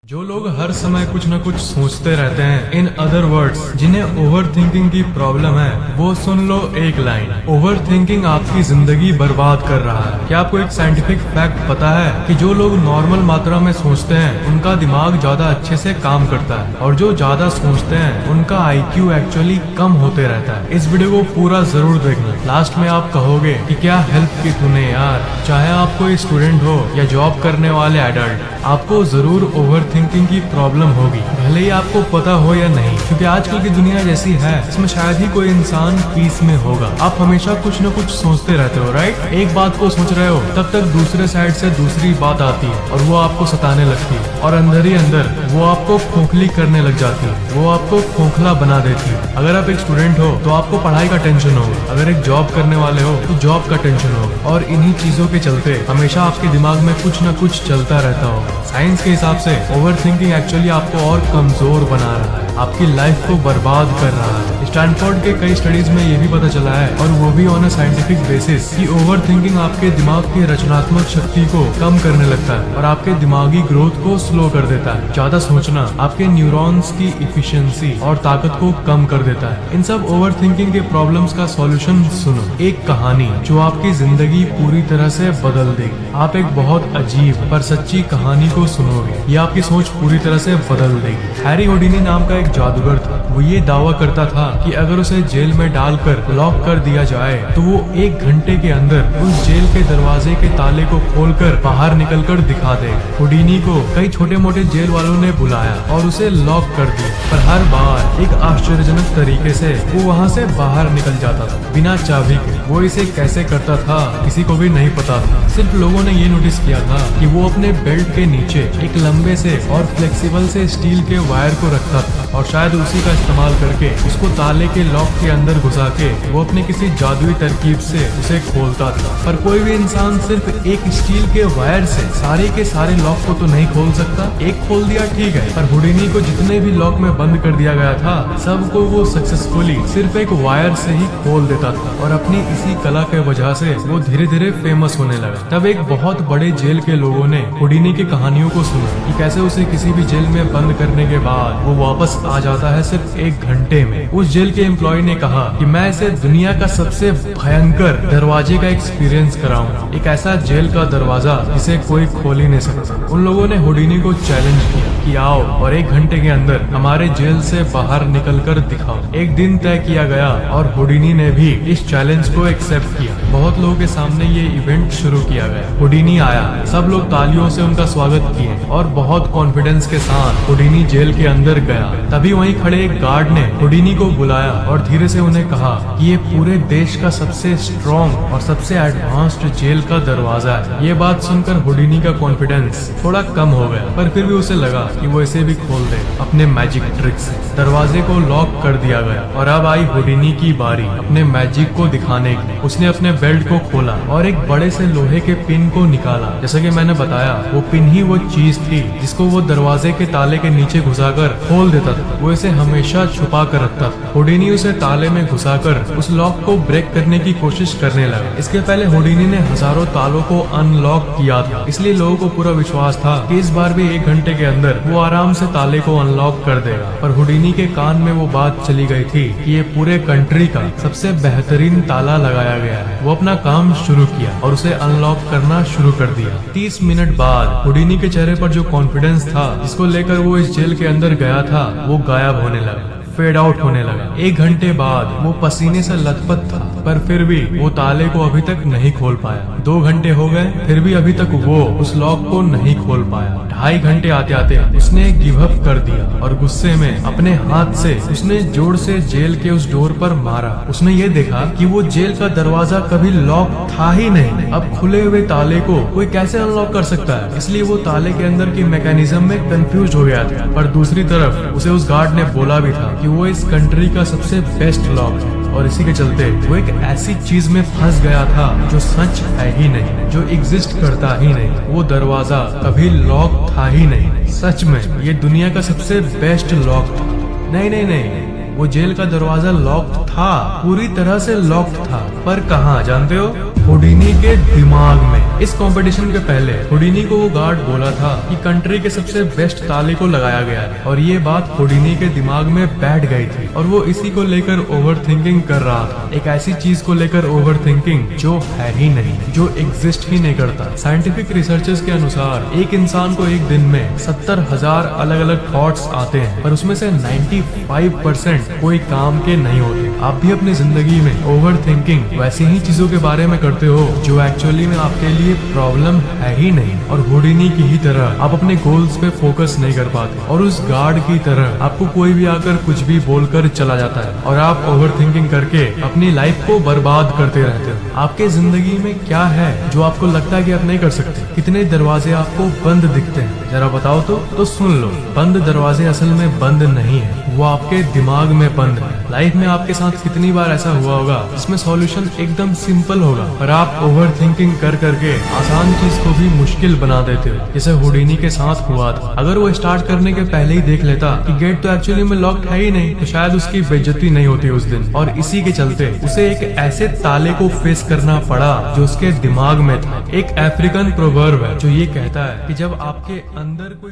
जो लोग हर समय कुछ न कुछ सोचते रहते हैं, इन अदर वर्ड्स जिन्हें ओवर थिंकिंग की प्रॉब्लम है, वो सुन लो एक लाइन। ओवर थिंकिंग आपकी जिंदगी बर्बाद कर रहा है। क्या आपको एक साइंटिफिक फैक्ट पता है कि जो लोग नॉर्मल मात्रा में सोचते हैं उनका दिमाग ज्यादा अच्छे से काम करता है, और जो ज्यादा सोचते हैं उनका IQ एक्चुअली कम होते रहता है। इस वीडियो को पूरा जरूर देखना। लास्ट में आप कहोगे कि क्या हेल्प की तूने यार। चाहे आप कोई स्टूडेंट हो या जॉब करने वाले एडल्ट, आपको जरूर ओवर थिंकिंग की प्रॉब्लम होगी, भले ही आपको पता हो या नहीं, क्योंकि आजकल की दुनिया जैसी है इसमें शायद ही कोई इंसान पीस में होगा। आप हमेशा कुछ न कुछ सोचते रहते हो, राइट। एक बात को सोच रहे हो तब तक दूसरे साइड से दूसरी बात आती है और वो आपको सताने लगती है, और अंदर ही अंदर वो आपको खोखली करने लग जाती है, वो आपको खोखला बना देती है। अगर आप एक स्टूडेंट हो तो आपको पढ़ाई का टेंशन होगा, अगर एक जॉब करने वाले हो तो जॉब का टेंशन होगा, और इन्हीं चीजों के चलते हमेशा आपके दिमाग में कुछ न कुछ चलता रहता होगा। साइंस के हिसाब से ओवर थिंकिंग एक्चुअली आपको और कमजोर बना रहा है, आपकी लाइफ को बर्बाद कर रहा है। स्टैनफोर्ड के कई स्टडीज में ये भी पता चला है, और वो भी ऑन अ साइंटिफिक बेसिस, कि ओवर थिंकिंग आपके दिमाग की रचनात्मक शक्ति को कम करने लगता है और आपके दिमागी ग्रोथ को स्लो कर देता है। ज्यादा सोचना आपके न्यूरॉन्स की इफिशिएंसी और ताकत को कम कर देता है। इन सब ओवर थिंकिंग के प्रॉब्लम्स का सॉल्यूशन सुनो, एक कहानी जो आपकी जिंदगी पूरी तरह से बदल देगी। आप एक बहुत अजीब पर सच्ची कहानी को सुनोगे, ये आपकी सोच पूरी तरह से बदल देगी। हैरी होडिनी नाम का एक जादूगर था। वो ये दावा करता था कि अगर उसे जेल में डालकर लॉक कर दिया जाए तो वो 1 घंटे के अंदर उस जेल के दरवाजे के ताले को खोलकर बाहर निकलकर दिखा देगा। होडिनी को कई छोटे मोटे जेल वालों ने बुलाया और उसे लॉक कर दिया, पर हर बार एक आश्चर्यजनक तरीके से वो वहाँ से बाहर निकल जाता था बिना चाबी के। वो इसे कैसे करता था किसी को भी नहीं पता था, सिर्फ लोगों ने ये नोटिस किया था कि वो अपने बेल्ट के नीचे एक लंबे से और फ्लेक्सिबल से स्टील के वायर को रखता था, और शायद उसी का इस्तेमाल करके उसको ताले के लॉक के अंदर घुसा के वो अपने किसी जादुई तरकीब से उसे खोलता था। पर कोई भी इंसान सिर्फ एक स्टील के वायर से सारे के सारे लॉक को तो नहीं खोल सकता। एक खोल दिया ठीक है, पर होडिनी को जितने भी लॉक में बंद कर दिया गया था सबको वो सक्सेसफुली सिर्फ एक वायर से ही खोल देता था, और अपनी इसी कला के वजह से वो धीरे धीरे फेमस होने लगा। तब एक बहुत बड़े जेल के लोगों ने होडिनी की कहानियों को सुना कि कैसे उसे किसी भी जेल में बंद करने के बाद वो वापस आ जाता है सिर्फ 1 घंटे में। उस जेल के एम्प्लॉय ने कहा कि मैं इसे दुनिया का सबसे भयंकर दरवाजे का एक्सपीरियंस कराऊंगा, एक ऐसा जेल का दरवाजा जिसे कोई खोल ही नहीं सकता। उन लोगों ने होडिनी को चैलेंज किया कि आओ और 1 घंटे के अंदर हमारे जेल से बाहर निकल कर दिखाओ। एक दिन तय किया गया और होडिनी ने भी इस चैलेंज को एक्सेप्ट किया। बहुत लोगों के सामने ये इवेंट शुरू किया गया। होडिनी आया, सब लोग तालियों से उनका स्वागत किए और बहुत कॉन्फिडेंस के साथ होडिनी जेल के अंदर गया। तभी वहीं खड़े एक गार्ड ने होडिनी को बुलाया और धीरे से उन्हें कहा कि ये पूरे देश का सबसे स्ट्रॉन्ग और सबसे एडवांस्ड जेल का दरवाजा है। ये बात सुनकर होडिनी का कॉन्फिडेंस थोड़ा कम हो गया, पर फिर भी उसे लगा कि वो इसे भी खोल दे अपने मैजिक ट्रिक से। दरवाजे को लॉक कर दिया गया और अब आई होडिनी की बारी अपने मैजिक को दिखाने की। उसने अपने बेल्ट को खोला और एक बड़े से लोहे के पिन को निकाला। जैसा कि मैंने बताया, वो पिन ही वो चीज थी जिसको वो दरवाजे के ताले के नीचे घुसाकर खोल देता था। वो इसे हमेशा छुपा कर रखता था। होडिनी उसे ताले में घुसाकर उस लॉक को ब्रेक करने की कोशिश करने लगा। इसके पहले होडिनी ने हजारों तालों को अनलॉक किया था, इसलिए लोगों को पूरा विश्वास था कि इस बार भी 1 घंटे के अंदर वो आराम से ताले को अनलॉक कर देगा। पर होडिनी के कान में वो बात चली गई थी कि ये पूरे कंट्री का सबसे बेहतरीन ताला लगाया गया है। वो अपना काम शुरू किया और उसे अनलॉक करना शुरू कर दिया। 30 मिनट बाद होडिनी के चेहरे पर जो कॉन्फिडेंस था जिसको लेकर वो इस जेल के अंदर गया था, वो गायब होने लगा, फेड आउट होने लगा। 1 घंटे बाद वो पसीने से लथपथ था, पर फिर भी वो ताले को अभी तक नहीं खोल पाया। 2 घंटे हो गए, फिर भी अभी तक वो उस लॉक को नहीं खोल पाया। 2.5 घंटे आते आते उसने गिव अप कर दिया और गुस्से में अपने हाथ से उसने जोर से जेल के उस डोर पर मारा। उसने ये देखा कि वो जेल का दरवाजा कभी लॉक था ही नहीं। अब खुले हुए ताले को कोई कैसे अनलॉक कर सकता है, इसलिए वो ताले के अंदर की मैकेनिज्म में कंफ्यूज हो गया था। पर दूसरी तरफ उसे उस गार्ड ने बोला भी था कि वो इस कंट्री का सबसे बेस्ट लॉक है, और इसी के चलते वो एक ऐसी चीज में फंस गया था जो सच है ही नहीं, जो एग्जिस्ट करता ही नहीं। वो दरवाजा कभी लॉक था ही नहीं। सच में ये दुनिया का सबसे बेस्ट लॉक था। नहीं नहीं नहीं, वो जेल का दरवाजा लॉक था, पूरी तरह से लॉक था। पर कहाँ जानते हो? होडिनी के दिमाग में। इस कंपटीशन के पहले हुडिनी को वो गार्ड बोला था कि कंट्री के सबसे बेस्ट ताले को लगाया गया है, और ये बात हुडिनी के दिमाग में बैठ गई थी और वो इसी को लेकर ओवर थिंकिंग कर रहा था। एक ऐसी चीज को लेकर ओवर थिंकिंग जो है ही नहीं, जो एग्जिस्ट ही नहीं करता। साइंटिफिक रिसर्चर्स के अनुसार एक इंसान को एक दिन में 70,000 अलग अलग थॉट्स आते हैं, पर उसमें से 95% कोई काम के नहीं होते। आप भी अपनी जिंदगी में ओवर थिंकिंग वैसी ही चीजों के बारे में करते हो जो एक्चुअली में आपके लिए प्रॉब्लम है ही नहीं, और हुडिनी की ही तरह आप अपने गोल्स पे फोकस नहीं कर पाते, और उस गार्ड की तरह आपको कोई भी आकर कुछ भी बोलकर चला जाता है और आप ओवर थिंकिंग करके अपनी लाइफ को बर्बाद करते रहते हो। आपके जिंदगी में क्या है जो आपको लगता है कि आप नहीं कर सकते? कितने दरवाजे आपको बंद दिखते हैं, जरा बताओ तो सुन लो। बंद दरवाजे असल में बंद नहीं है, वो आपके दिमाग में बंद है। लाइफ में आपके साथ कितनी बार ऐसा हुआ होगा जिसमें सॉल्यूशन एकदम सिंपल होगा, पर आप ओवर थिंकिंग कर करके आसान चीज को भी मुश्किल बना देते हो, जैसे हुडिनी के साथ हुआ था। अगर वो स्टार्ट करने के पहले ही देख लेता कि गेट तो एक्चुअली में लॉक्ड है ही नहीं, तो शायद उसकी बेइज्जती नहीं होती उस दिन, और इसी के चलते उसे एक ऐसे ताले को फेस करना पड़ा जो उसके दिमाग में था। एक अफ्रीकन प्रोवर्ब है जो ये कहता है कि जब आपके अंदर कोई